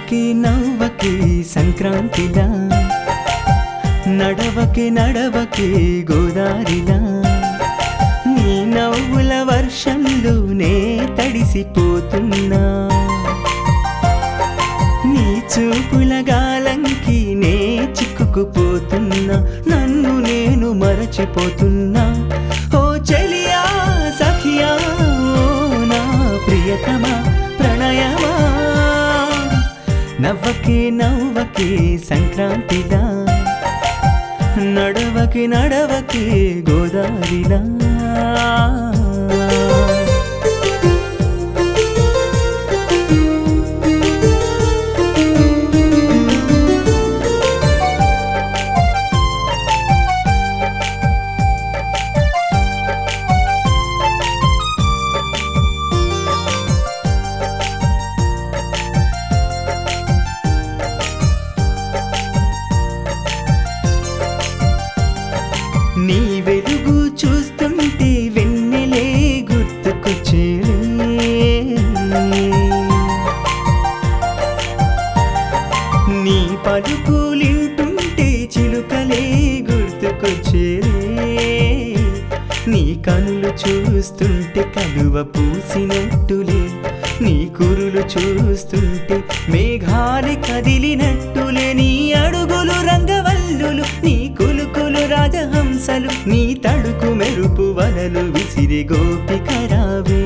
నవ్వకే నవ్వకే సంక్రాంతిలా, నడవకే నడవకే గోదారిలా, నీ నవ్వుల వర్షంలోనే తడిసిపోతున్నా, నీ చూపుల గాలంకి నే చిక్కుకుపోతున్నా, నన్ను నేను మరచిపోతున్నా. ఓ చెలియా సఖియా నా ప్రియతమా ప్రణయమా, నవ్వకే నవ్వకే సంక్రాంతిలా, నడవకే నడవకే గోదారిలా. నీ వెలుగు చూస్తుంటే వెన్నెలే గుర్తుకొచ్చేలే, నీ పలుకులింటుంటే చిలుకలే గుర్తుకొచ్చేలే, నీ కనులు చూస్తుంటే కలువ పూసినట్టులే, నీ కురులు చూస్తుంటే మేఘాలు కదిలినట్టులే, నీ అడుగులు రంగవల్లులు, నీ కులుకులు రాజహంసలు, నీ తడుకు మెరుపు వలలు విసిరి గోపికరావే.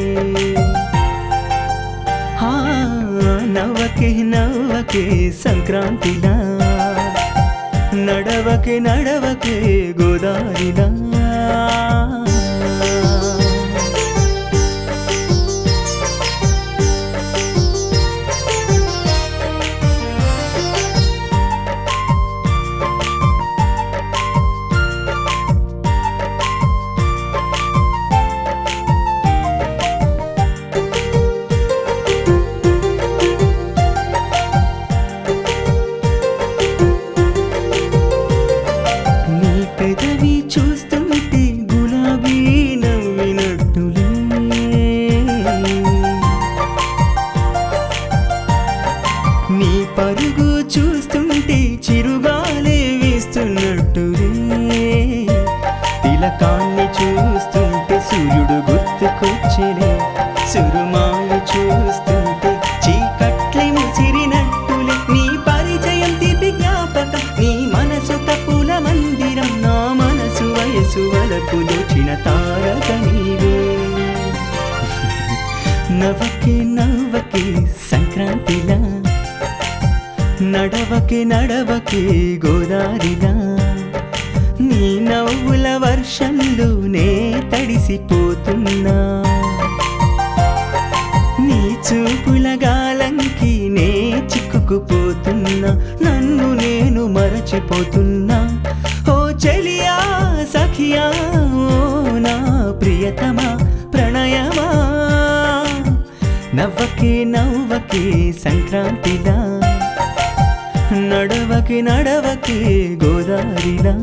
నవ్వకే నవ్వకే సంక్రాంతిలా, నడవకే నడవకే గోదారిలా. పెదవి చూస్తుంటే గులాబీ నవ్వినట్టులే, నీ పరుగు చూస్తుంటే చిరుగాలే వీస్తున్నట్టులే, తిలకాన్ని చూస్తుంటే సూర్యుడు గుర్తుకొచ్చేలే, సురుమాలు చూస్తుంటే చీకట్లే ముసిరినట్టులే, నీ పరిచయం తీపి జ్ఞాపకం, నీ మనసు పూల మందిరం, నా మనసు వయసు వలకు దోచిన తారక నీవే. నవ్వకే నవ్వకే సంక్రాంతిలా, నడవకే నడవకే గోదారిలా, నీ నవ్వుల వర్షంలోనే తడిసిపోతున్నా, నీ చూపుల గాలంకి నే చిక్కుకుపోతున్నా, నన్ను నేను మరచిపోతున్నా. ఓ చెలియా సఖియా నా ప్రియతమా ప్రణయమా, నవ్వకే నవ్వకే సంక్రాంతిలా, నడవకే నడవకే గోదారిలా.